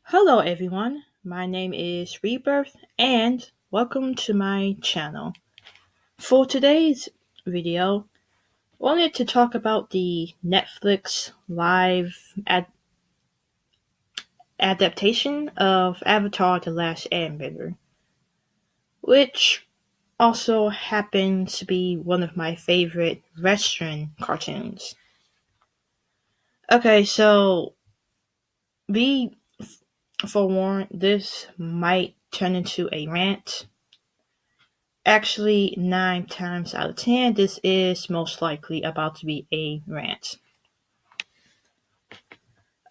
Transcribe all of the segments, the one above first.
Hello everyone, my name is Rebirth and welcome to my channel. For today's video, I wanted to talk about the Netflix live adaptation of Avatar The Last Airbender, which also happens to be one of my favorite Western cartoons. Okay, so be forewarned, this might turn into a rant. Actually, 9 times out of 10, this is most likely about to be a rant.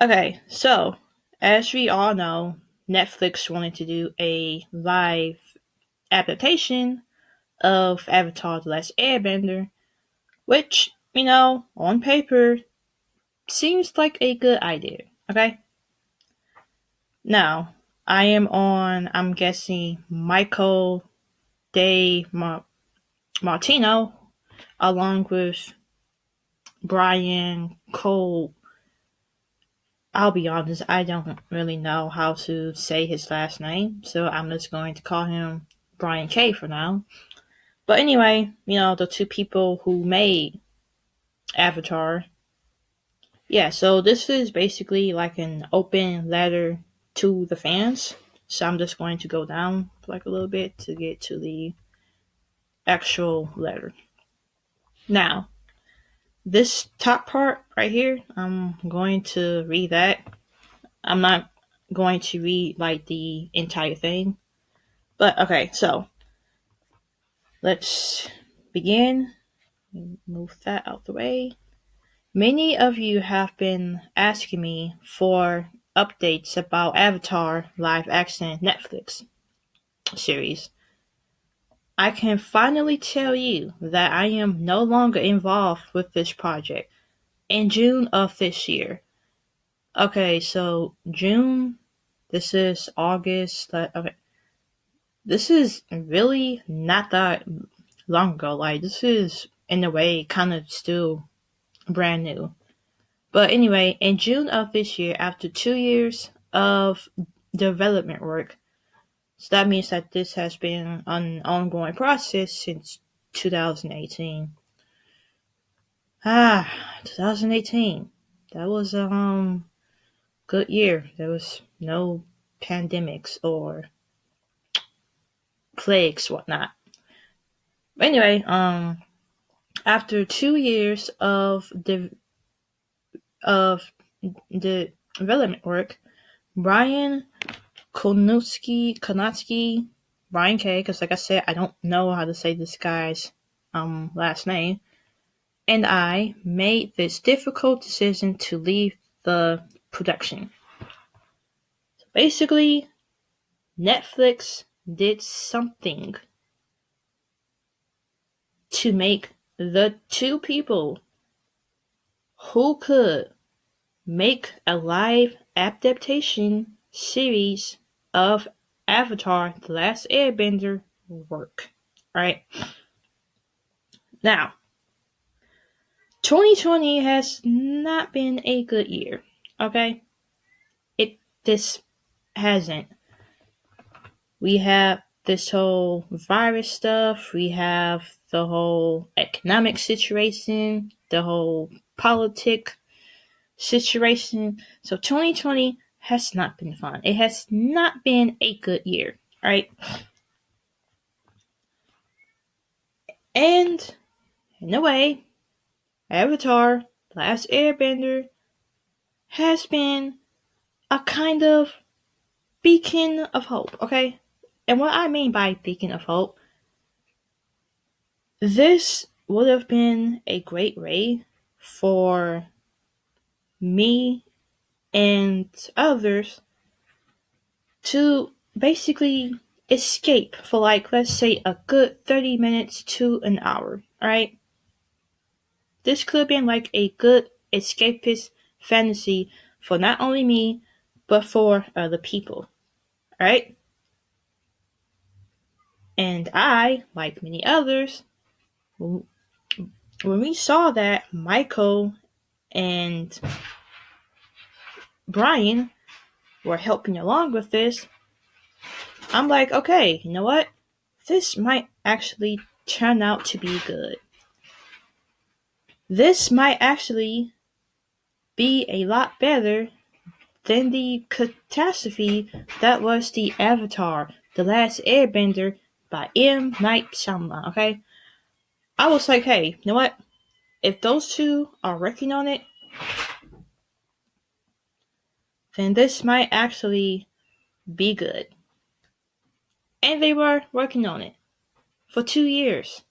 Okay, so, as we all know, Netflix wanted to do a live adaptation of Avatar The Last Airbender, which, on paper, seems like a good idea, okay? Now, I'm guessing, Michael De Martino, along with Brian Cole. I'll be honest, I don't really know how to say his last name, so I'm just going to call him Brian K for now. But anyway, the two people who made Avatar. Yeah, so this is basically like an open letter to the fans. So I'm just going to go down like a little bit to get to the actual letter. Now, this top part right here, I'm going to read that. I'm not going to read like the entire thing. But okay, so let's begin. Move that out the way. Many of you have been asking me for updates about Avatar live action Netflix series. I can finally tell you that I am no longer involved with this project in June of this year. Okay, so June, this is August. Okay, this is really not that long ago. Like, this is, in a way, kind of still brand new. But anyway, in June of this year, after 2 years of development work, so that means that this has been an ongoing process since 2018. 2018. That was a good year. There was no pandemics or plagues, whatnot. But anyway, after 2 years of the development work, Brian Konutsky, Brian K, because like I said, I don't know how to say this guy's last name, and I made this difficult decision to leave the production. So basically, Netflix did something to make the two people who could make a live adaptation series of Avatar The Last Airbender work. Right? Now, 2020 has not been a good year. Okay? This hasn't. We have this whole virus stuff, we have the whole economic situation, the whole politic situation. So 2020 has not been fun. It has not been a good year, right? And in a way, Avatar The Last Airbender has been a kind of beacon of hope, okay? And what I mean by beacon of hope, this would have been a great way for me and others to basically escape for, like, let's say a good 30 minutes to an hour, alright? This could have been like a good escapist fantasy for not only me, but for other people, alright? And I, like many others, when we saw that Michael and Brian were helping along with this, I'm like, okay, you know what? This might actually turn out to be good. This might actually be a lot better than the catastrophe that was the Avatar, The Last Airbender by M. Night Shyamalan, okay? I was like, hey, you know what? If those two are working on it, then this might actually be good. And they were working on it for 2 years,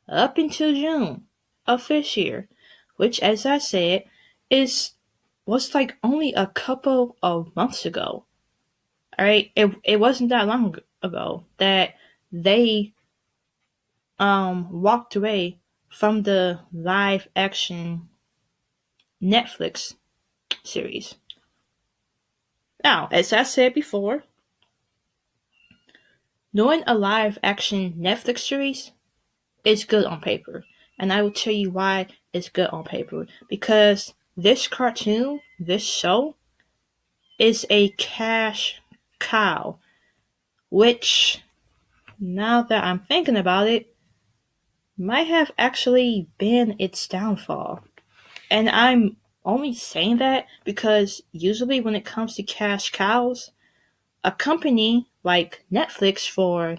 up until June of this year, which, as I said, was like only a couple of months ago. All right, it wasn't that long ago that they walked away from the live action Netflix series. Now, as I said before, doing a live action Netflix series is good on paper. And I will tell you why it's good on paper. Because this cartoon, this show, is a cash cow. Which, now that I'm thinking about it, might have actually been its downfall. And I'm only saying that because usually when it comes to cash cows, a company like Netflix, for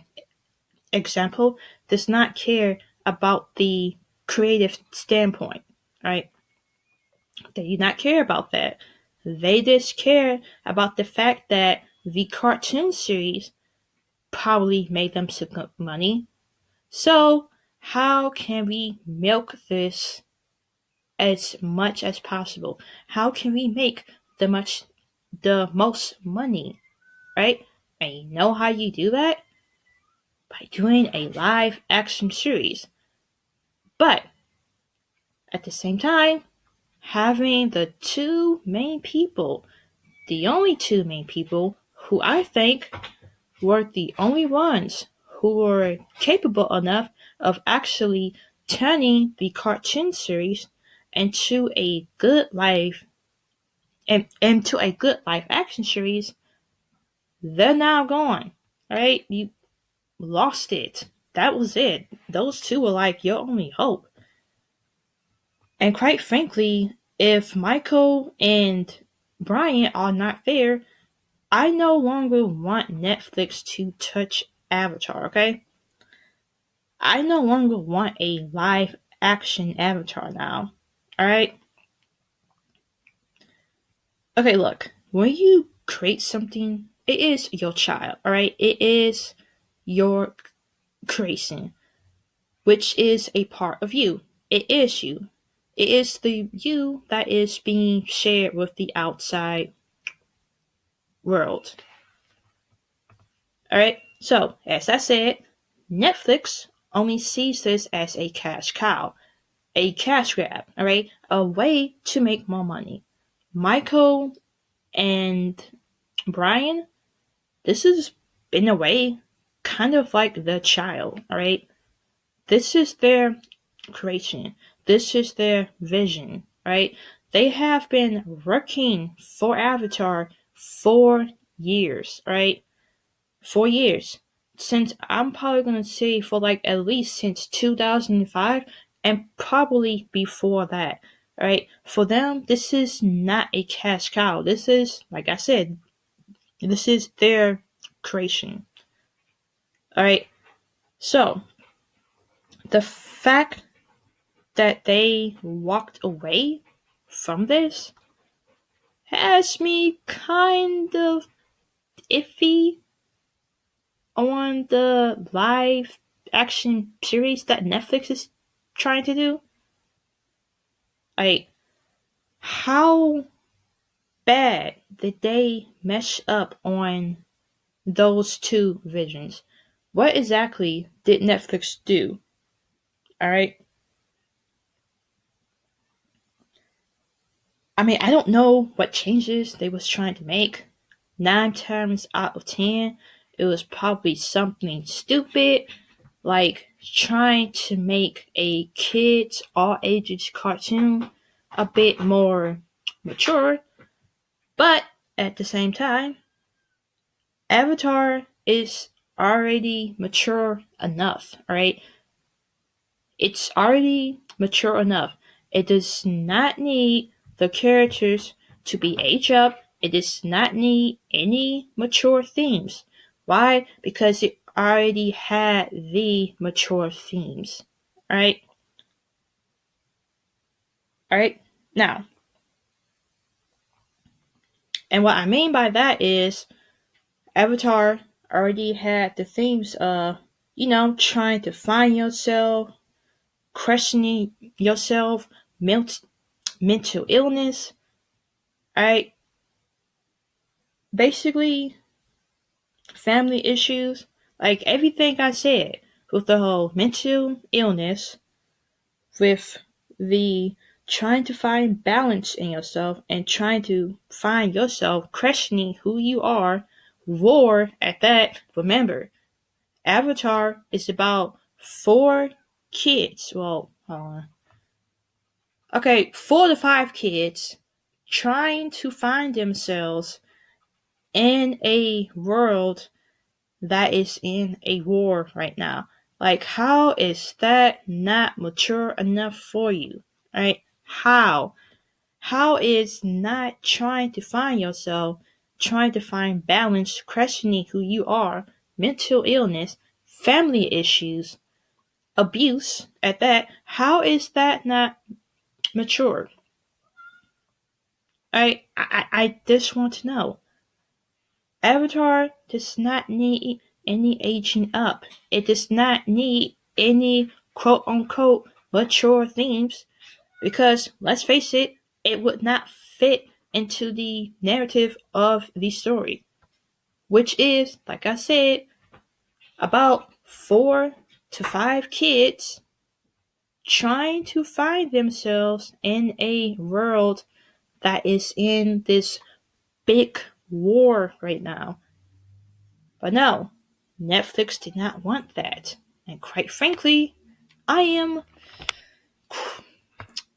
example, does not care about the creative standpoint, right? They do not care about that. They just care about the fact that the cartoon series probably made them some money. So, how can we milk this as much as possible? How can we make the most money, right? And you know how you do that? By doing a live action series. But at the same time, having the only two main people who I think were the only ones who were capable enough of actually turning the cartoon series into a good live action series, they're now gone. Right? You lost it. That was it. Those two were like your only hope. And quite frankly, if Michael and Brian are not there, I no longer want Netflix to touch Avatar, okay? I no longer want a live action Avatar now. Alright? Okay, look. When you create something, it is your child, alright? It is your creation, which is a part of you. It is you. It is the you that is being shared with the outside world. Alright? So, as I said, Netflix only sees this as a cash cow, a cash grab, alright? A way to make more money. Michael and Brian, this is, in a way, kind of like the child, alright? This is their creation. This is their vision, right? They have been working for Avatar for years, right? 4 years. Since I'm probably gonna say for like at least since 2005 and probably before that, right? For them, this is not a cash cow. This is, like I said, this is their creation. Alright, so the fact that they walked away from this has me kind of iffy on the live action series that Netflix is trying to do. Like, how bad did they mess up on those two visions? What exactly did Netflix do? Alright? I mean, I don't know what changes they was trying to make. 9 times out of 10, it was probably something stupid, like trying to make a kids all ages cartoon a bit more mature. But At the same time, Avatar is already mature enough, alright? It's already mature enough. It does not need the characters to be aged up. It does not need any mature themes. Why? Because it already had the mature themes. Alright? Alright? Now, and what I mean by that is Avatar already had the themes of, trying to find yourself, questioning yourself, mental illness, right? Basically, family issues, like everything I said, with the whole mental illness, with the trying to find balance in yourself and trying to find yourself, questioning who you are, war at that. Remember, Avatar is about 4 kids. Well, hold on. Okay, 4 to 5 kids trying to find themselves in a world that is in a war right now. Like, how is that not mature enough for you? Right? How? How is not trying to find yourself, trying to find balance, questioning who you are, mental illness, family issues, abuse at that? How is that not mature? I just want to know. Avatar does not need any aging up. It does not need any quote unquote mature themes because, let's face it, it would not fit into the narrative of the story, which is, like I said, about 4 to 5 kids trying to find themselves in a world that is in this big war right now. But no, Netflix did not want that. And quite frankly, I am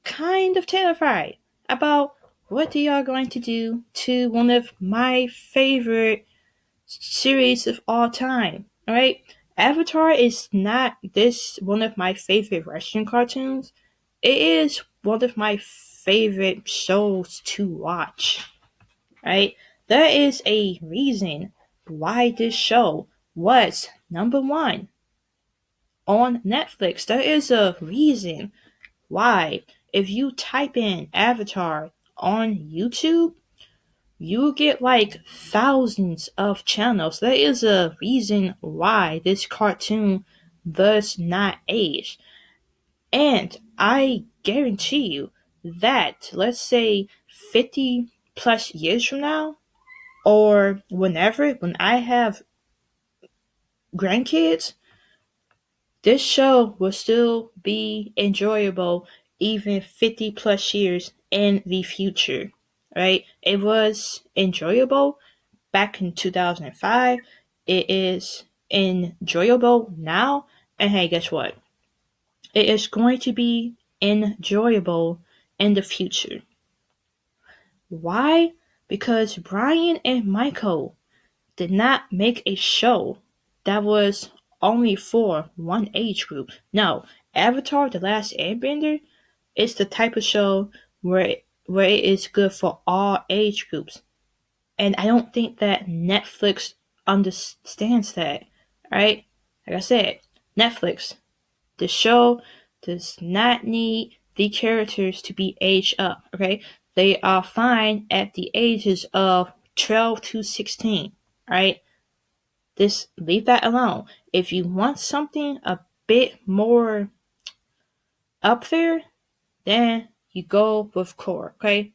kind of terrified about what they are going to do to one of my favorite series of all time. Alright? Avatar is not this one of my favorite Western cartoons. It is one of my favorite shows to watch. Right? There is a reason why this show was number 1 on Netflix. There is a reason why. If you type in Avatar on YouTube, you get like thousands of channels. There is a reason why this cartoon does not age. And I guarantee you that, let's say 50 plus years from now, or when I have grandkids, this show will still be enjoyable even 50 plus years in the future. Right? It was enjoyable back in 2005. It is enjoyable now. And hey, guess what? It is going to be enjoyable in the future. Why? Because Brian and Michael did not make a show that was only for one age group. No, Avatar: The Last Airbender is the type of show where it is good for all age groups. And I don't think that Netflix understands that, right? Like I said, Netflix, the show does not need the characters to be aged up, okay? They are fine at the ages of 12 to 16, right? Just leave that alone. If you want something a bit more up there, then you go with Korra, okay?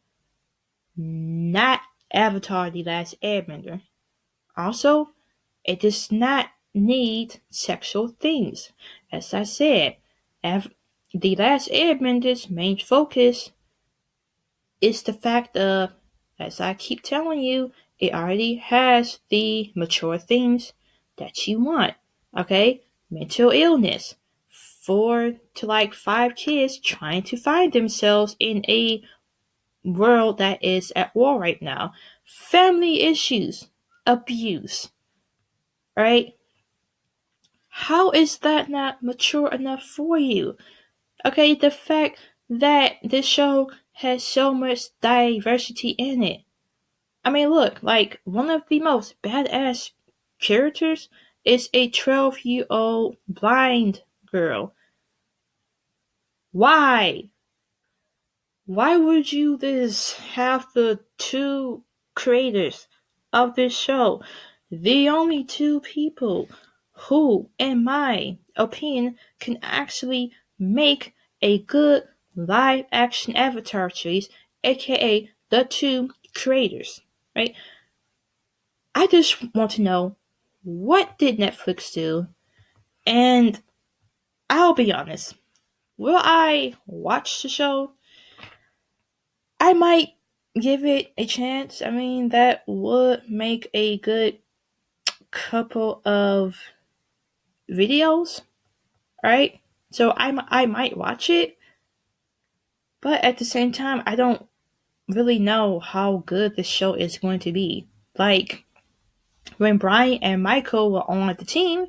Not Avatar: The Last Airbender. Also, it does not need sexual themes. As I said, The Last Airbender's main focus is the fact of, as I keep telling you, it already has the mature themes that you want. Okay? Mental illness. 4 to 5 kids trying to find themselves in a world that is at war right now. Family issues, abuse, right? How is that not mature enough for you? Okay, the fact that this show has so much diversity in it. I mean, look, like, one of the most badass characters is a 12-year-old blind girl. Why? Why would you this have the two creators of this show, the only two people who, in my opinion, can actually make a good live action Avatar series, aka the two creators, right? I just want to know, what did Netflix do? And I'll be honest, will I watch the show? I might give it a chance. I mean, that would make a good couple of videos, right? So I might watch it, but at the same time, I don't really know how good the show is going to be. Like, when Brian and Michael were on the team,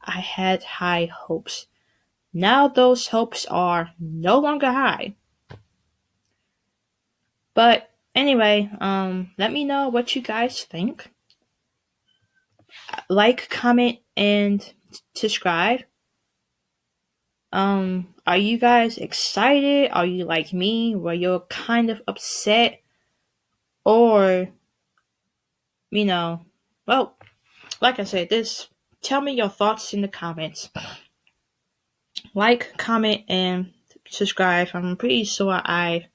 I had high hopes. Now those hopes are no longer high. But anyway, let me know what you guys think. Like, comment, and subscribe. Are you guys excited? Are you like me, where you're kind of upset? Or, you know, well, like I said, tell me your thoughts in the comments. Like, comment, and subscribe. I'm pretty sure I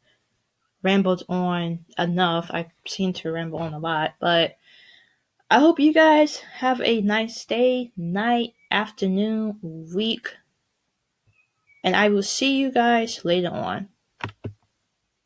rambled on enough. I seem to ramble on a lot, but I hope you guys have a nice day, night, afternoon, week, and I will see you guys later on.